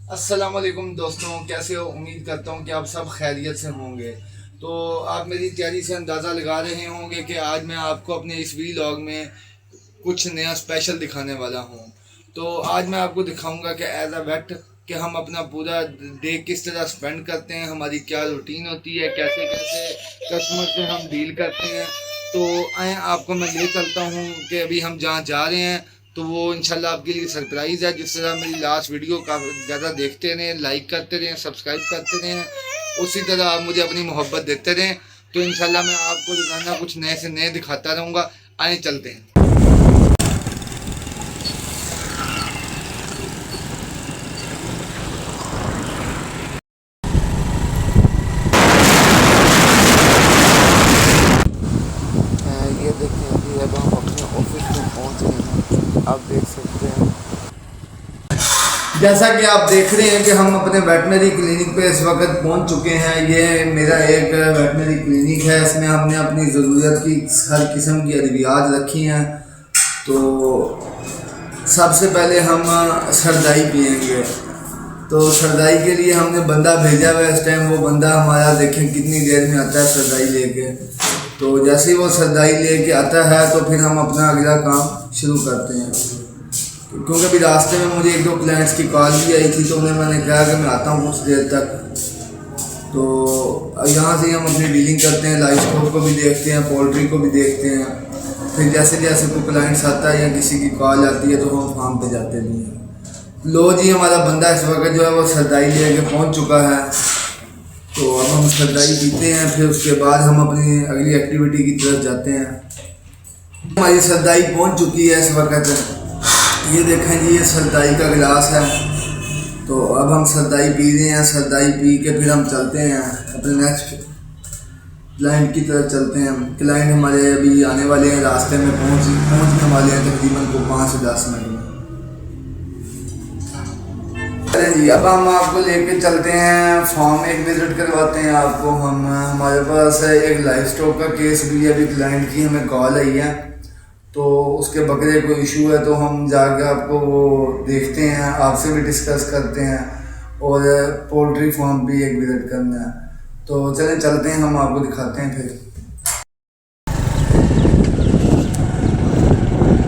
अस्सलाम वालेकुम दोस्तों, कैसे हो? उम्मीद करता हूँ कि आप सब खैरियत से होंगे। तो आप मेरी तैयारी से अंदाज़ा लगा रहे होंगे कि आज मैं आपको अपने इस वीलॉग में कुछ नया स्पेशल दिखाने वाला हूँ। तो आज मैं आपको दिखाऊंगा कि एज अ वेट कि हम अपना पूरा डे किस तरह स्पेंड करते हैं, हमारी क्या रूटीन होती है, कैसे कैसे कस्टमर से हम डील करते हैं। तो आए आपको मैं ले चलता हूँ कि अभी हम जहाँ जा रहे हैं तो वो इंशाल्लाह आपके लिए सरप्राइज़ है। जिस तरह मेरी लास्ट वीडियो का ज़्यादा देखते रहें, लाइक करते रहें, सब्सक्राइब करते रहें, उसी तरह आप मुझे अपनी मोहब्बत देते रहें। तो इंशाल्लाह मैं आपको रोज़ाना कुछ नए से नए दिखाता रहूँगा। आए चलते हैं। ये देखें, अभी अब हम अपने ऑफिस में पहुंच गए हैं, आप देख सकते हैं। जैसा कि आप देख रहे हैं कि हम अपने वेटनरी क्लिनिक पे इस वक्त पहुंच चुके हैं। ये मेरा एक वेटनरी क्लिनिक है, इसमें हमने अपनी ज़रूरत की हर किस्म की अद्वियात रखी हैं। तो सबसे पहले हम सरदाई पियेंगे। तो सरदाई के लिए हमने बंदा भेजा हुआ है। इस टाइम वो बंदा हमारा देखें कितनी देर में आता है सरदाई लेके। तो जैसे ही वो सरदाई लेके आता है तो फिर हम अपना अगला काम शुरू करते हैं। क्योंकि अभी रास्ते में मुझे एक दो क्लाइंट्स की कॉल भी आई थी, तो उन्हें मैंने कहा कि मैं आता हूँ कुछ देर तक। तो यहाँ से हम अपनी डीलिंग करते हैं, लाइफ स्टॉक को भी देखते हैं, पोल्ट्री को भी देखते हैं। फिर जैसे जैसे कोई क्लाइंट्स आता है या किसी की कॉल आती है तो हम फार्म पे जाते भी हैं। लो जी, हमारा बंदा इस वक्त जो है वो सरदाई लेके पहुँच चुका है। तो अब हम सरदाई पीते हैं, फिर उसके बाद हम अपनी अगली एक्टिविटी की तरफ जाते हैं। हमारी सरदाई पहुँच चुकी है इस वक्त। ये देखें जी, ये सरदाई का गिलास है। तो अब हम सरदाई पी रहे हैं। सरदाई पी के फिर हम चलते हैं अपने नेक्स्ट क्लाइंट की तरफ चलते हैं। क्लाइंट हमारे अभी आने वाले हैं, रास्ते में पहुंचने वाले हैं तकरीबन को 5 से 10 मिनट में। अरे जी, अब हम आपको लेके चलते हैं फार्म, एक विजिट करवाते हैं आपको हम। हमारे पास एक लाइफ स्टॉक का केस भी है। अभी क्लाइंट की हमें कॉल आई है, तो उसके बकरे को इशू है, तो हम जाके आपको वो देखते हैं, आपसे भी डिस्कस करते हैं और पोल्ट्री फार्म भी एक विजिट करना है। तो चलें चलते हैं, हम आपको दिखाते हैं। फिर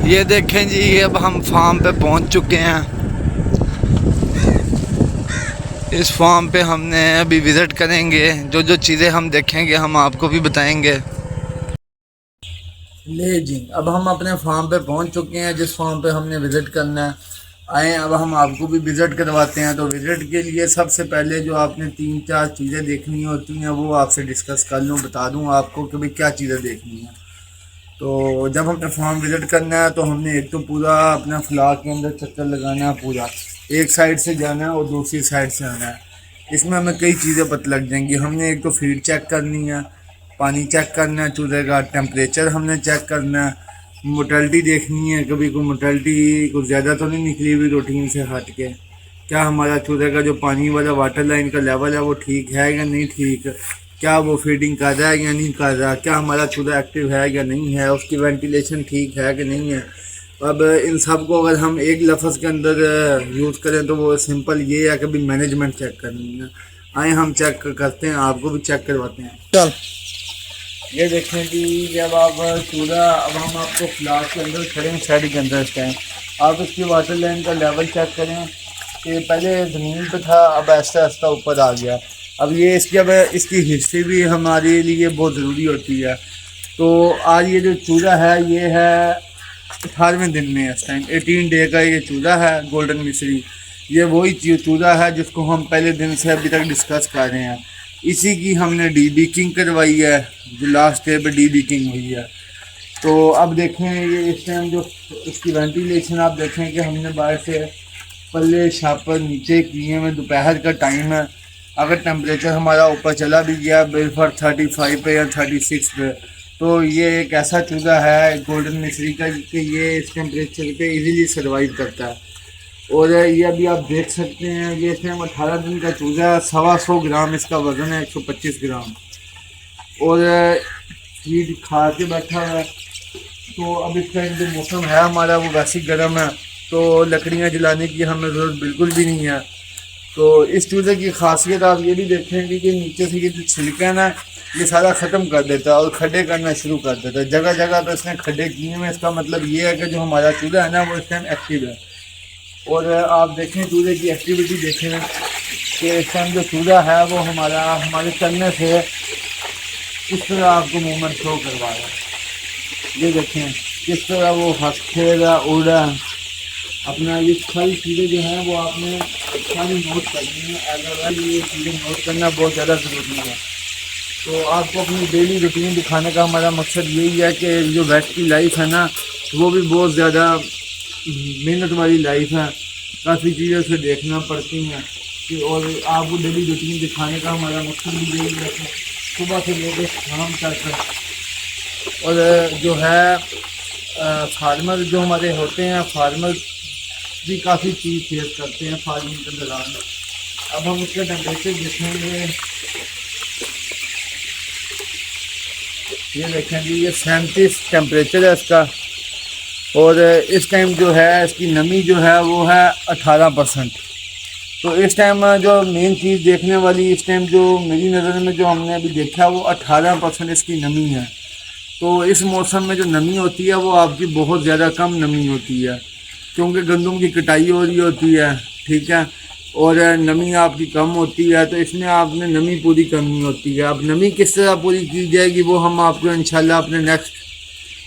ये देखें जी, अब हम फार्म पे पहुंच चुके हैं। इस फार्म पे हमने अभी विज़िट करेंगे, जो जो चीज़ें हम देखेंगे हम आपको भी बताएंगे। ले जी, अब हम अपने फार्म पे पहुंच चुके हैं, जिस फार्म पे हमने विज़िट करना है। आए अब हम आपको भी विज़िट करवाते हैं। तो विज़िट के लिए सबसे पहले जो आपने 3-4 चीज़ें देखनी होती हैं वो आपसे डिस्कस कर लूँ, बता दूँ आपको कि भाई क्या चीज़ें देखनी है। तो जब हमने फार्म विज़िट करना है तो हमने एक तो पूरा अपना फ्लॉक के अंदर चक्कर लगाना है, पूरा एक साइड से जाना है और दूसरी साइड से आना है। इसमें हमें कई चीज़ें पता लग जाएंगी। हमने एक तो फीड चेक करनी है, पानी चेक करना है, चूजे का टेम्परेचर हमने चेक करना है, मोर्टेलिटी देखनी है, कभी कोई मोर्टेलिटी कुछ ज़्यादा तो नहीं निकली हुई रूटीन से हट के। क्या हमारा चूजे का जो पानी वाला वाटर लाइन का लेवल है वो ठीक है या नहीं ठीक, क्या वो फीडिंग कर रहा है या नहीं कर रहा, क्या हमारा चूजा एक्टिव है या नहीं है, उसकी वेंटिलेशन ठीक है कि नहीं है। अब इन सब को अगर हम एक लफ्ज़ के अंदर यूज़ करें तो वो सिंपल ये है कि भी मैनेजमेंट चेक करनी है। आए हम चेक करते हैं, आपको भी चेक करवाते हैं। चल, ये देखें कि जब आप चूल्हा, अब हम आपको फ्लास के अंदर खड़े हैं, साइड के अंदर इस टाइम आप इसकी वाटर लाइन का लेवल चेक करें कि पहले ज़मीन पे था, अब आहिस्ता आहिस्ता ऊपर आ गया। अब ये इसकी अब इसकी हिस्ट्री भी हमारे लिए बहुत ज़रूरी होती है। तो आज ये जो चूल्हा है ये है 18वें दिन में, इस टाइम 18 डे का ये चूल्हा है गोल्डन मिस्री। ये वही चूल्हा है जिसको हम पहले दिन से अभी तक डिस्कस कर रहे हैं। इसी की हमने डीबीकिंग करवाई है, जो लास्ट डे पे डीबीकिंग हुई है। तो अब देखें ये इस टाइम जो इसकी वेंटिलेशन आप देखें कि हमने बाहर से पल्ले छापर नीचे किए हैं। दोपहर का टाइम है, अगर टेम्परेचर हमारा ऊपर चला भी गया बिलफर 35 पे या 36 पे, तो ये एक ऐसा चूल्हा है गोल्डन मिस्री का कि ये इस टेम्परेचर पे इजीली सर्वाइव करता है। और ये अभी आप देख सकते हैं, ये इसमें 18 दिन का चूज़ा, 125 ग्राम इसका वज़न है, 125 ग्राम, और फीड खा के बैठा हुआ है। तो अब इस टाइम जो मौसम है हमारा वो वैसे गर्म है, तो लकड़ियाँ जलाने की हमें ज़रूरत बिल्कुल भी नहीं है। तो इस चूज़े की खासियत आप ये भी देखेंगे कि नीचे से ये जो छिलका है ना, ये सारा ख़त्म कर देता है और खड्डे करना शुरू कर देता है। जगह जगह पर इसने खड्डे किए हैं। इसका मतलब ये है कि जो हमारा चूज़ा है ना वो इस टाइम एक्टिव है। और आप देखें चूज़े की एक्टिविटी देखें कि इस टाइम जो चूज़ा है वो हमारे चलने से किस तरह आपको मूवमेंट शो करवा रहा है। ये देखें किस तरह वो हंस खेल रहा, उड़ रहा है अपना। ये सारी चीज़ें जो हैं वो आपने सारी नोट करनी है। अगर ये चीज़ें नोट करना बहुत ज़्यादा ज़रूरी है। तो आपको अपनी डेली रूटीन दिखाने का हमारा मकसद यही है कि जो वेट की लाइफ है ना वो भी बहुत ज़्यादा मेहनत वाली लाइफ है। काफ़ी चीज़ें उसे देखना पड़ती हैं कि, और आपको डेली रूटीन दिखाने का हमारा मकसद भी यही है कि सुबह से लेकर शाम तक। और जो है फार्मर जो हमारे होते हैं, फार्मर भी काफ़ी चीज़ फेस करते हैं फार्मिंग के दौरान। अब हम इसके टेम्परेचर देखेंगे। ये देखें जी, ये 37 टेम्परेचर है इसका। और इस टाइम जो है इसकी नमी जो है वो है 18%। तो इस टाइम जो मेन चीज़ देखने वाली इस टाइम जो मेरी नज़र में जो हमने अभी देखा वो 18% इसकी नमी है। तो इस मौसम में जो नमी होती है वो आपकी बहुत ज़्यादा कम नमी होती है, क्योंकि गंदम की कटाई हो रही होती है, ठीक है, और नमी आपकी कम होती है। तो इसमें आपने नमी पूरी करनी होती है। अब नमी किस तरह पूरी की जाएगी वो हम आपको इंशाल्लाह अपने नेक्स्ट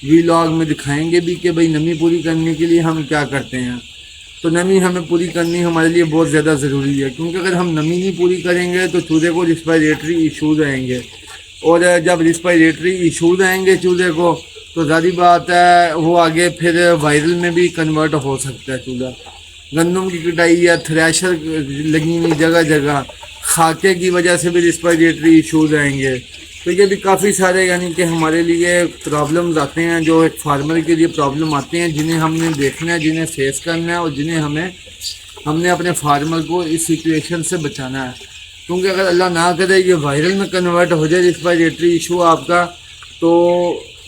व्लॉग में दिखाएंगे भी कि भाई नमी पूरी करने के लिए हम क्या करते हैं। तो नमी हमें पूरी करनी हमारे लिए बहुत ज़्यादा ज़रूरी है, क्योंकि अगर हम नमी नहीं पूरी करेंगे तो चूज़े को रिस्पायरेटरी इशूज़ आएंगे। और जब रिस्पायरेटरी इशूज़ आएंगे चूज़े को तो ज़ाहिर बात है वो आगे फिर वायरल में भी कन्वर्ट हो सकता है चूज़ा। गंदम की कटाई या थ्रेशर लगी हुई जगह जगह, खाके की वजह से भी रिस्पायरेटरी इशूज़ आएंगे। तो ये भी काफ़ी सारे यानी कि हमारे लिए प्रॉब्लम्स आते हैं, जो एक फार्मर के लिए प्रॉब्लम आते हैं, जिन्हें हमने देखना है, जिन्हें फेस करना है, और जिन्हें हमने अपने फार्मर को इस सिचुएशन से बचाना है। क्योंकि अगर अल्लाह ना करे ये वायरल में कन्वर्ट हो जाए रिस्पायरेटरी इशू आपका, तो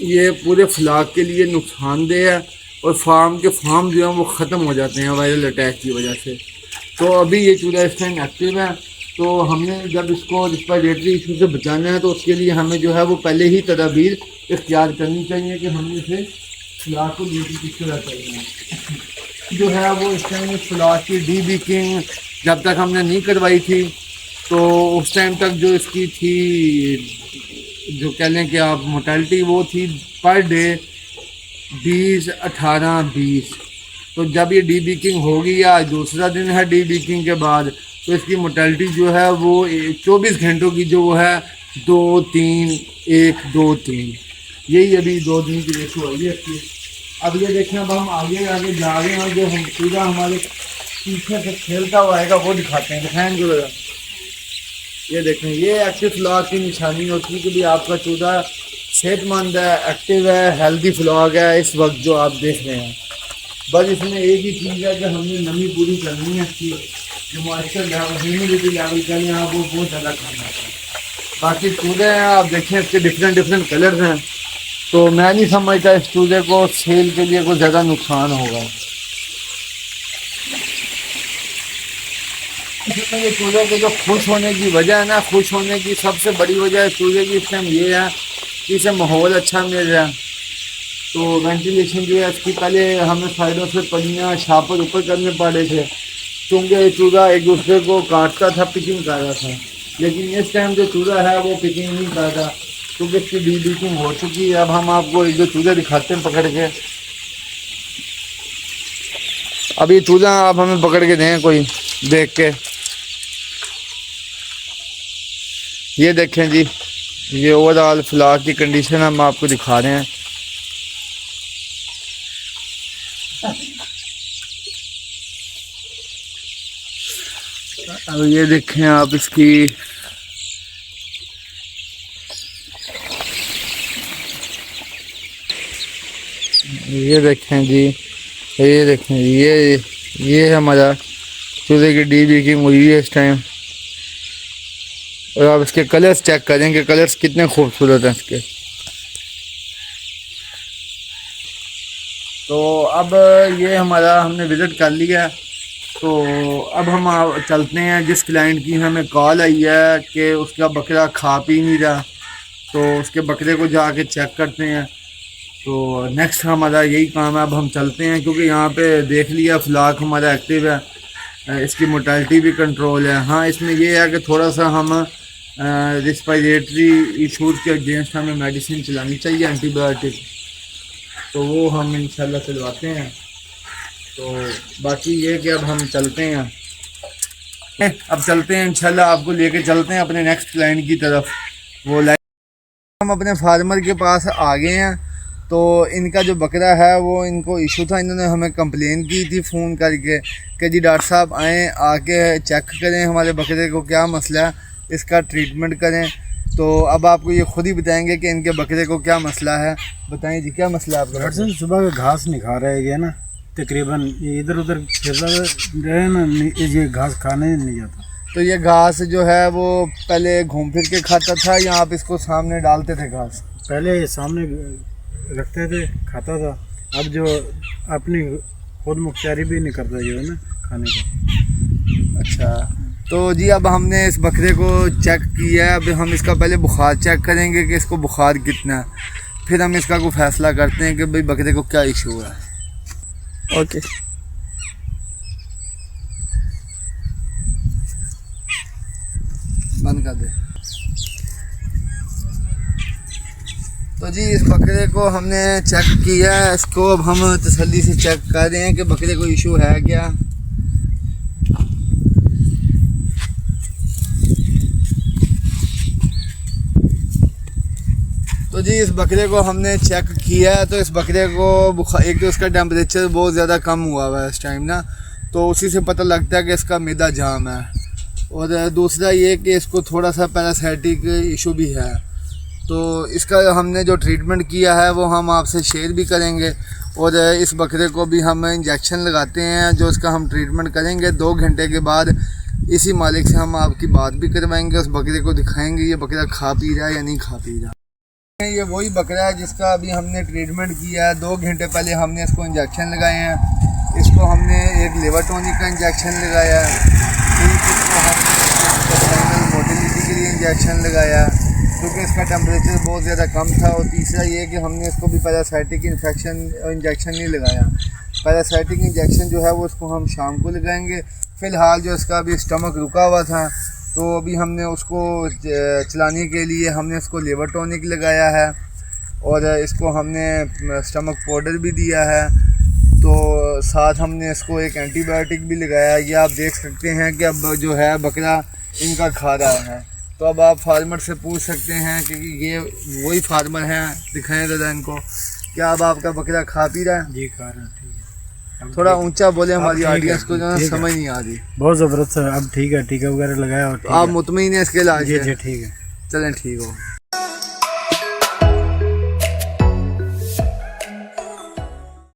ये पूरे फ्लाक के लिए नुकसानदेह है और फार्म जो हैं वो ख़त्म हो जाते हैं वायरल अटैक की वजह से। तो अभी ये चूज़ा इस टाइम एक्टिव है। तो हमने जब इसको रिस्पायरेटरी इशू से बचाना है तो उसके लिए हमें जो है वो पहले ही तदाबीर इख्तियार करनी चाहिए कि हमने इसे फ्लाक को ड्यूटी किस तरह करना है। जो है वो इस टाइम फ्लाक की डीबीकिंग जब तक हमने नहीं करवाई थी तो उस टाइम तक जो इसकी थी, जो कह लें कि आप मोर्टेलिटी वो थी पर डे 20, 18, 20। तो जब ये डीबीकिंग होगी या दूसरा दिन है डीबीकिंग के बाद, तो इसकी मोर्टेलिटी जो है वो 24 घंटों की जो है 2, 3, 1, 2, 3, यही अभी 2 दिन की रेशो आई है इसकी। अब ये देखें, अब हम आगे आगे जा रहे हैं, जो हम पूरा हमारे पीछे से खेलता हुआ आएगा वो दिखाते हैं। दिखाएँ जो ये देखें, ये एक्टिव फ्लॉग की निशानी होती है कि भाई आपका चूज़ा सेहतमंद है, एक्टिव है, हेल्दी फ्लॉग है इस वक्त जो आप देख रहे हैं। बस इसमें एक ही चीज़ है कि हमने नमी पूरी करनी है इसकी, जो मॉइस्चर लेवल, ह्यूमिडिटी लेवल के लिए आप वो बहुत ज़्यादा करना है। बाकी चूज़े हैं आप देखें इसके डिफरेंट कलर्स हैं। तो मैं नहीं समझता इस चूज़े को सेल के लिए कोई ज़्यादा नुकसान होगा। इसमें ये चूज़े के जो खुश होने की वजह है ना, खुश होने की सबसे बड़ी वजह चूज़े की इस टाइम ये है कि इसे माहौल अच्छा मिल रहा है। तो वेंटिलेशन जो है इसकी, पहले हमें साइडों से पलियाँ छापर ऊपर करने पड़े थे क्योंकि चूज़ा एक दूसरे को काटता था, पिकिंग कर रहा था। लेकिन इस टाइम जो चूज़ा है वो पिकिंग नहीं कर रहा क्योंकि इसकी डीबीकिंग हो चुकी है। अब हम आपको एक दो चूज़े दिखाते हैं पकड़ के। अब ये चूज़ा आप हमें पकड़ के दें कोई देख के। ये देखें जी, ये ओवरऑल फ्लाक की कंडीशन हम आपको दिखा रहे हैं। अब ये देखें आप इसकी, ये देखें जी, ये देखें, ये हमारा चूज़े की डीबीकिंग हुई है इस टाइम। और आप इसके कलर्स चेक करेंगे, कलर्स कितने खूबसूरत हैं इसके। तो अब ये हमारा हमने विज़िट कर लिया। तो तो अब हम चलते हैं, जिस क्लाइंट की हमें कॉल आई है कि उसका बकरा खा पी नहीं रहा, तो उसके बकरे को जाके चेक करते हैं। तो नेक्स्ट हमारा यही काम है। अब हम चलते हैं, क्योंकि यहाँ पे देख लिया फ्लाक हमारा एक्टिव है, इसकी मोर्टेलिटी भी कंट्रोल है। हाँ, इसमें यह है कि थोड़ा सा हम रिस्पायरेटरी इशूज़ के अगेंस्ट हमें मेडिसिन चलानी चाहिए, एंटीबायोटिक, तो वो हम इंशाल्लाह चलवाते हैं। तो बाकी ये कि अब हम चलते हैं, अब चलते हैं इंशाल्लाह, आपको लेके चलते हैं अपने नेक्स्ट क्लाइंट की तरफ। वो हम अपने फार्मर के पास आ गए हैं। तो इनका जो बकरा है वो इनको इशू था, इन्होंने हमें कंप्लेन की थी फ़ोन करके कि जी डॉक्टर साहब आएँ, आके चेक करें हमारे बकरे को क्या मसला है, इसका ट्रीटमेंट करें। तो अब आपको ये खुद ही बताएंगे कि इनके बकरे को क्या मसला है। बताएं जी, क्या मसला है आपका? सर सुबह का घास नहीं खा रहे है ना, तकरीबन इधर उधर फिर रहे ना, ये घास खाने नहीं जाता। तो ये घास जो है वो पहले घूम फिर के खाता था या आप इसको सामने डालते थे घास? पहले सामने रखते थे, खाता था। अब जो अपनी खुद मुख्तारी भी नहीं करता जो है ना खाने का। अच्छा, तो जी अब हमने इस बकरे को चेक किया है। अब हम इसका पहले बुखार चेक करेंगे कि इसको बुखार कितना है, फिर हम इसका कोई फैसला करते हैं कि भाई बकरे को क्या इशू है। ओके, बंद कर दे। तो जी इस बकरे को हमने चेक किया है, इसको अब हम तसल्ली से चेक कर रहे हैं कि बकरे को इशू है क्या। तो जी इस बकरे को हमने चेक किया है। तो इस बकरे को एक तो इसका टेम्परेचर बहुत ज़्यादा कम हुआ हुआ है इस टाइम ना, तो उसी से पता लगता है कि इसका मैदा जाम है। और दूसरा ये कि इसको थोड़ा सा पैरासाइटिक इशू भी है। तो इसका हमने जो ट्रीटमेंट किया है वो हम आपसे शेयर भी करेंगे। और इस बकरे को भी हम इंजेक्शन लगाते हैं, जो इसका हम ट्रीटमेंट करेंगे 2 घंटे के बाद। इसी मालिक से हम आपकी बात भी करवाएंगे, उस बकरे को दिखाएंगे ये बकरा खा पी रहा है या नहीं खा पी रहा। ये वही बकरा है जिसका अभी हमने ट्रीटमेंट किया है। 2 घंटे पहले हमने इसको इंजेक्शन लगाए हैं। इसको हमने एक लिवर टॉनिक का इंजेक्शन लगाया है, फिर इसको हमने मोटिलिटी के लिए इंजेक्शन लगाया क्योंकि इसका टेम्परेचर बहुत ज़्यादा कम था। और तीसरा ये कि हमने इसको भी पैरासाइटिक इंजेक्शन नहीं लगाया। पैरासाइटिक इंजेक्शन जो है वो इसको हम शाम को लगाएंगे। फ़िलहाल जो इसका अभी स्टमक रुका हुआ था, तो अभी हमने उसको चलाने के लिए हमने इसको लिवर टॉनिक लगाया है और इसको हमने स्टमक पाउडर भी दिया है। तो साथ हमने इसको एक एंटीबायोटिक भी लगाया। ये आप देख सकते हैं कि अब जो है बकरा इनका खा रहा है। तो अब आप फार्मर से पूछ सकते हैं कि ये वही फार्मर हैं, दिखाएं ज़रा इनको, क्या अब आपका बकरा खा पी रहा है? जी खा रहा है, ठीक है। थोड़ा ऊंचा बोले, हमारी ऑडियंस को जो है समझ नहीं आ रही। बहुत ज़बरदस्त है, अब ठीक है, टीका वगैरह लगाया और आप मुतमईन है इसके इलाज? जी ठीक है, चलें ठीक हो।